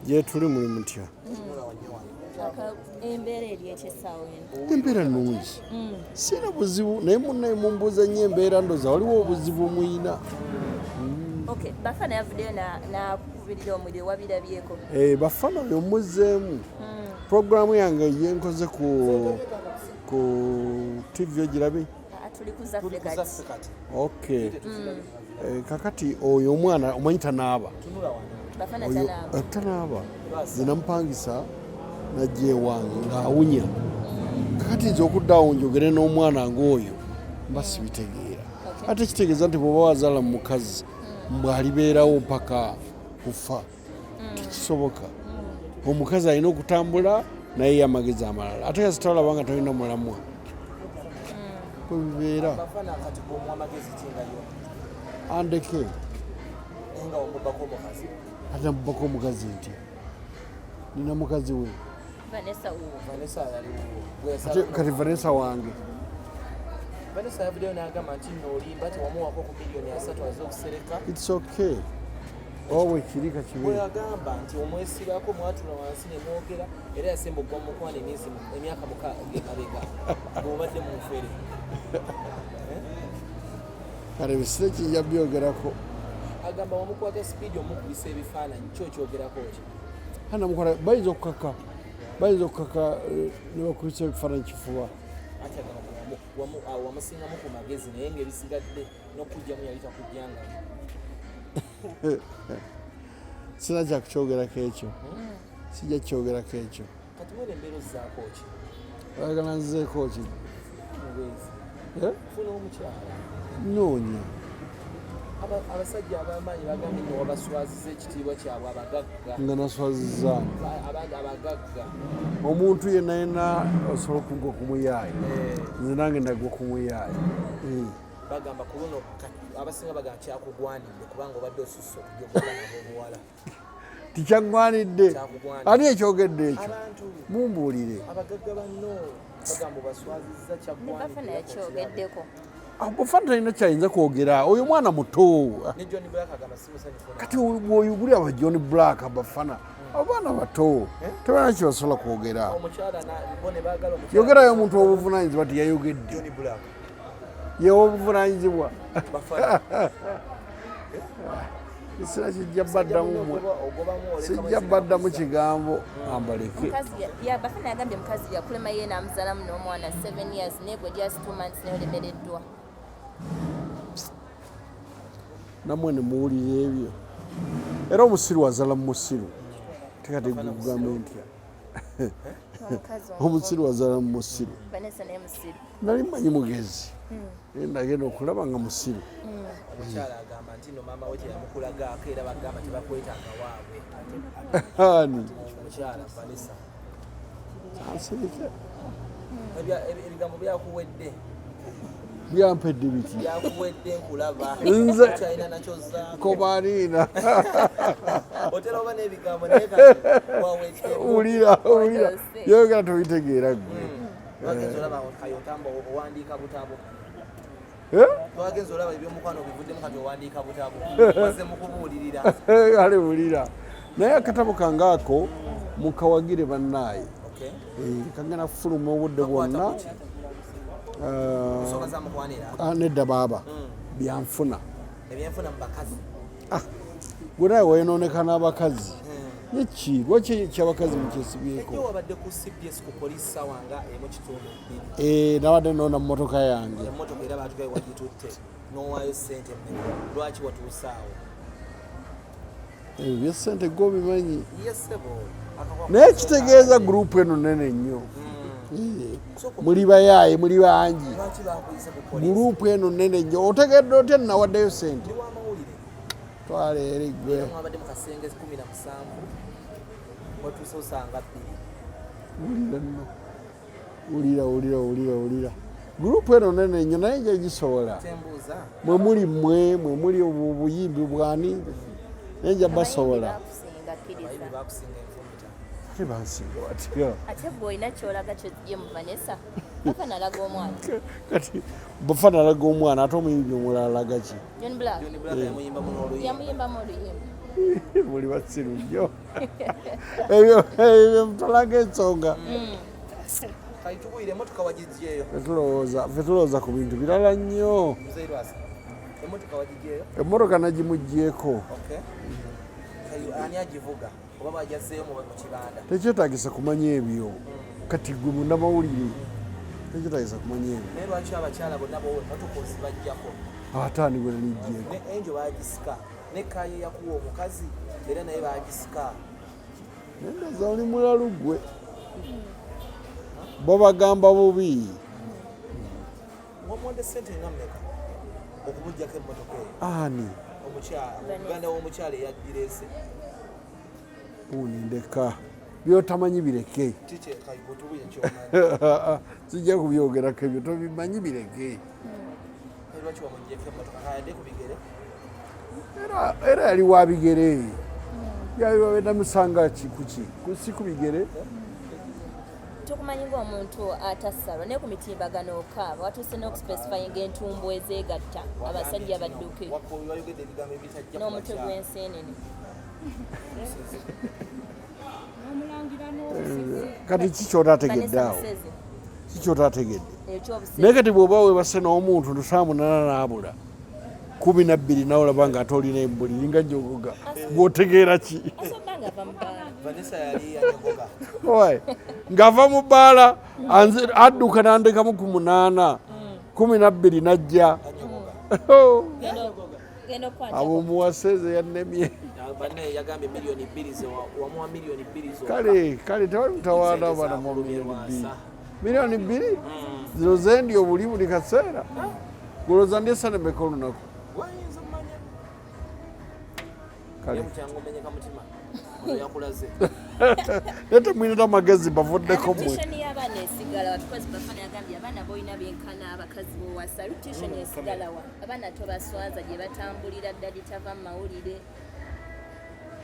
Je tuli muli mutya. Embeera eri ekisaawe eno. Embeera nnungi. Sina buzibu naye munnaye mumbuuza nnyo embeera ndoza waliwo obuzibu muyina. Okay, Bafana yavuddeyo nakubirira omuliro wabirabyeko. Bafana oyo muzzeemu. Programu yange ye nkoze ku TV ogirabye. Tuli kuzaffe kati. Okay. Kakati oyo omwana omanyi tanaaba. Bafana tanaaba. Tanaaba. Zinampangisa najja ewange ng'awunya. Kakati nze okuddaawo njogere n'omwana ng'oyo mba sibitegeera. Ate kitegeeza nti bw'oba wazaala mu mukazi mbw'alibeerawo paka kufa. Tekisoboka. Omukazi alina okutambula naye amagezi amalala. Ate kasita olaba nga talina mulamwa. Bwe bibeera. Andeke. Ate mubako omukazi nti nina mukazi we. Kati Vannesa wange. Vannesa yavuddeyo n'agamba nti n'olimba tewamuwako ku miliyoni 3 az'okusereka. It's okay. Owe kirika kibe. Bwe yagamba nti omwesibako mwatula wansi ne mwogera era yasemba okuva mu mukwano emyaka 6 emabega ng'obadde mu nfere. Kale bisire kijja byogerako. Agamba wamukwata sipiidi omukubisa ebifaananyi kyo kyogerako ki? Hana mukwata bayinza okukaka ne bakubisa ebifaananyi kifuba. Ate agamba wamusingamu ku magezi naye ng'ebisigadde n'okujjamu yali takujjanga. Sina kya kukyogerako ekyo. Sijja kukyogerako ekyo. Kati mwene embeera ozzaako ki? Oyagala nzeeko ki? Funa omukyala. Noonya. Abasajja ab'amaanyi bagambye nti wabaswaziza ekitiibwa kyabwe abagagga. Nga naswaziza. Abagagga. Omuntu yenna yenna osobola okugwa ku muyaayi. Nze nange nagwa ku muyaayi. Bagamba ku luno abasinga bagamba kyakugwanidde kubanga obadde osusse okujogera n'ab'obuwala. Tikyagwanidde. Ani ekyogedde ekyo? Abantu mumbuulire. Abagagga banno bagamba obaswaziza kyagwanidde. Bafana yakyogeddeko. Bafana talina kyayinza kwogera. Oyo mwana muto. Ne John Blaq agamba simusanyufu. Kati bw'oyugulira aba John Blaq Bafana abaana bato tebalina kye basobola kwogera. Omukyala bo ne baagala omukyala. Yogerayo omuntu w'obuvunaanyizibwa tiyayogedde. John Blaq. Ye w'obuvunaanyizibwa. Bafana. Kisira kijja baddamu. Sijja baddamu kigambo ambaleke. Bafana yagambye mukazi yakulema ye n'amuzaalamu n'omwana 7 years naye gwe just 2 months naye olemereddwa. Namwe ne muwulira ebyo. Era omusiru wazaala mu musiru. Tekati kugamba ntya. Omusiru wazaala mu musiru. Vannesa naye musiru. Nali mmanyi mugezi. Nagenda okulaba nga musiru. Omukyala agamba nti no maama we teyamukulagaako era bagamba tebakwetaaga waabwe. Ani? Omukyala Vannesa. Asirike. Ebigambo byakuwedde. Byampedde biti. Byakuwedde nkulaba. Nze. Kyalina nakyo zzaako. Kobaaniina. Otera oba n'ebigambo naye kati wawedde. Wulira. Yogera tobitegeera ggwe. Twagenza olaba kayotamba owandiika butabo. Twagenza olaba ebyomukwano bivuddemu kati owandiika butabo. Maze mu kubuulirira. Ale wulira. Naye akatabo kange ako mukawagire bannaaye. Kagenda kufuluma obudde bwonna. Nsonga za mukwanira. Nedda baaba. Byanfuna. Ebyenfuna mu bakazi. Gwe nawe wayonooneka n'abakazi. Neki lwaki kyabakazi mukyesibyeko? Ejjo wabadde ku CBS ku poliisi sawa nga emu kitundu 2. Nabadde noona mu motoka yange. Emmotoka era baatugaye wagitutte n'owaayo ssente mmeka. Lwaki watuusaawo? Ebyo ssente gwe obimanyi. Yesebo. Naye kitegeeza gurupu eno nene nnyo. Muli bayaaye muli bangi. Lwaki baakuyise ku poliisi? Gurupu eno nene nnyo. Otegedde otya nawaddeyo ssente? Ndi w'amawulire. Twala eri ggwe. Mwabadde mu kasenge 17 watuuse osanga 2. Wulira. Gurupu eno nene nnyo naye nja gisobola. Mwe muli obuyimbi bwani naye nja basobola. Tebansinga batya. Ate gwe olina ky'olaga ky'oggye mu Vannesa. Bafana alaga omwana. Kati Bafana alaga omwana ate omuyimbi omulala alaga ki? John Blaq. yamuyimbamu n'oluyimba. Yamuyimbamu oluyimba. Muli basiru nnyo. Ebyo mutalaga ensonga. Kati tukuyire emotoka wagiggyeyo. Ffe tulowooza ku bintu birala nnyo. Mzee Lwasa. Emotoka wagiggyeyo? Emmotoka nagimuggyeko. Okay. Ani agivuga? Oba bajazzeeyo mu kibanda? Tekyetaagisa kumanya ebyo. Kati gwe munnamawulire. Tekyetaagisa kumanya ebyo. Naye lwaki abakyala bonna emotoka ozibaggyako? Ataani gwe naliggyeeko. Ne Enjo baagisika. Ne Kaye yakuwa omukazi era naye baagisika. Nendaza oli mulalu gwe. Bo bagamba bubi. Wamuwadde ssente nga mmeka okubuggyako emmotoka eyo? Ani? Muganda w'omukyala eyaddireese. Ndeka. Byotamanyi bireke. Kiki kayibutubuye ky'omanyi? Sijja kubyogerako ebyo tobimanyi bireke. Lwaki wamuggyeko emmotoka kayadde ku bigere? Era yali wa bigere. Yali wabenda musanga kuki? Si ku bigere. Tukumanyi ng'omuntu atassalwa naye ku mitimbagano okaaba watuuse n'okuspecifyinga entumbu ezeegatta abasajja badduke Wayogedde ebigambo ebitajja n'omutwe gw'enseenene. Kati kikyotategedde awo. Musezi. Kikyotategedde. Ekyobusezi. Naye kati bw'oba weebase n'omuntu lusaamunana n'abula 12 nawe olaba nga ate olina embuli linga gyogoga gw'otegeera ki? Asobba nga ava mu bbaala. Vannesa yali yanyogoga. Ng'ava mu bbaala adduka n'andekamu ku 8 12 n'ajja. Genda okukwata. Abo muwaseze yannemye. Banne yagambye milioni 2 wamuwa milioni 2 zokka. Kale tewali mutawaana abaana mu milioni 2. Milioni 2? Zino zendi obuli buli kaseera. Golooza ndyesa nemeka olunaku. Wayinza mmanya. Kale. Mutyango menyeka mutima. Ono yakulaze. Naye temwinira amagezi bavuddeko mmwe. Reputation y'abaana esigala wa because Bafana yagambye abaana boolina benkana abakazi b'owasa. Reputation esigala wa abaana tobaswaza gye batambulira ddali tava mu mawulire.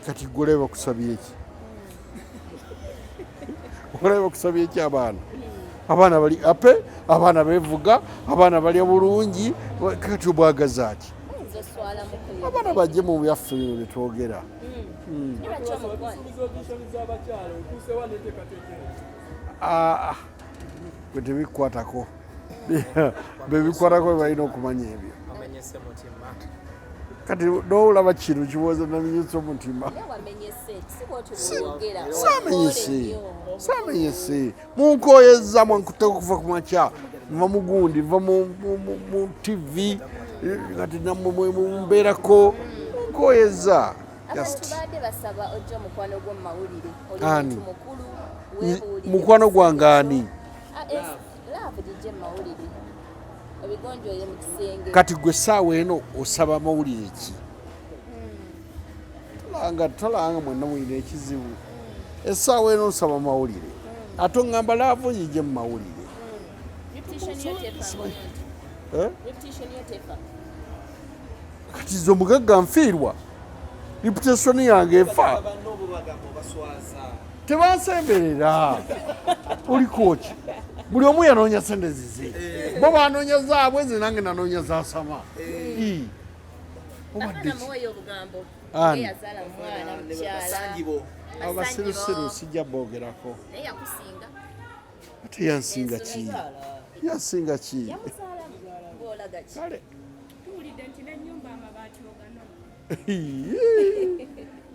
Kati gwe bakusabye ki? Olaba bakusabye ki abaana? Abaana bali ape, abaana beevuga, abaana balya bulungi, kati obwagaza ki? Abaana bajje mu byaffe bino bye twogera. Gwe tebikwatako. Bebikwatako balina okumanya ebyo. Amenyese mutima. Kati n'olaba kino kibuuza namenyese omutima. Saamenyese. Munkooyezza mwankutta okuva ku makya. Nva mu gundi, nva mu TV. Kati nammwe mumbeerako. Munkooyezza. Tubadde basaba ojja mukwano gw'omu mawulire. Ani? Mukulu weebuulire. Mukwano gwange ani? Laavu gijje mu mawulire. Ebigonjooye mu kisenge. Kati gwe essaawa eno osaba amawulire ki? Tolanga mwenna mulina ekizibu. Essaawa eno osaba amawulire. Ate oŋŋamba laavu gijje mu mawulire. Kati zo omugagga nfiirwa. Reputation yange efa. Tebansemberera. Oliko ki? Buli omu yanoonya sente zize. Bo banoonya zaabwe nze nange nanoonya za sama. Obadde ki? Ani? Abasirusiru sijja boogerako. Ate yansinga ki? Yansinga ki? Kale.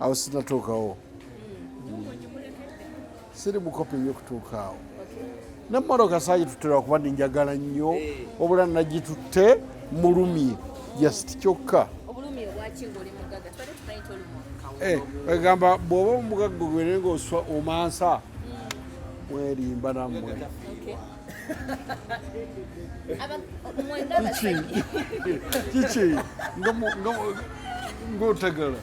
Awo sinatuukawo. Siri mukopi y'okutuukaawo. N'emmotoka saagituttera kuba njagala nnyo obula nagitutte mulumye just kyokka. Obulumi obwaki ng'oli mugagga tubadde tumanyi toli egamba bw'oba omugagga gwere ng'oswa omansa mwerimba nammwe. Kiki ng'otegala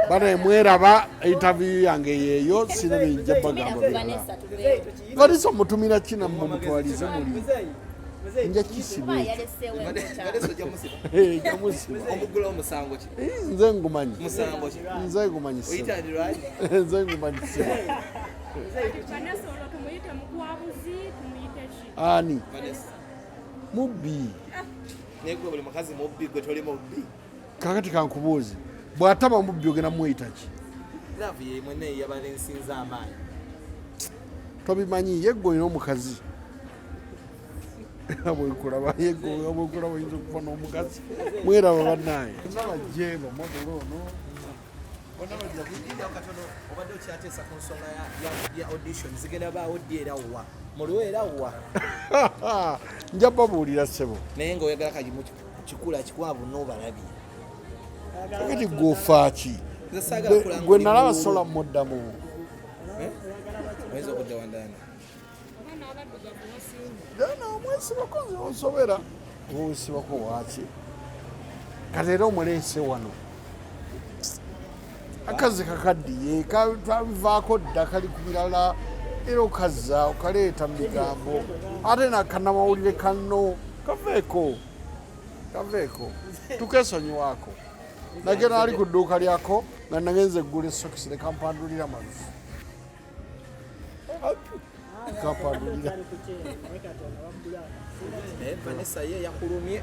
bana mweraba interview yange yeeyo sina binja bagamba Vannesa mutumira kina mumutwalize muli nja kisibe omugula omusango ki? Nze ngumanyi. Musango ki? Nze ngumanyi. Oyitanirwaje? Nze ngumanyi. Ani? Mubbi. negwe buli mukazi mubbi gwe toli mubbi kakati kankubuuze bw'ataba mubbi ogenda muyita ki laavu ye mwene yabala ensinza amaanyi tobimanyi yegwe olina omukazi bwekulaba yegwe bwekulaba oyinza okuba n'omukazi mweraba bannaye nabajjeeba modulo ono obadde okyateesa ku nsonga ya audition zigenda baawo ddi era wa muliwo era wa nja babuulira ssebo naye ngaoyagala kagimu kikula kikwavu n'obalabye kakati gwofaaki gwe nalaba sola muddamu oyinza okudda wandaani omwesibako nsobera owesibako waaki kati era omuleese wano akazi kakaddiye kabivaako dda kali ku birala era okazza okaleeta mu bigambo ate nakanamawulire kanno kaveeko tukesonyiwaako nagenda ali ku dduuka lyako nga nagenza eggula esokisi nekampandulira malufu kampandulira Vannesa ye yakulumye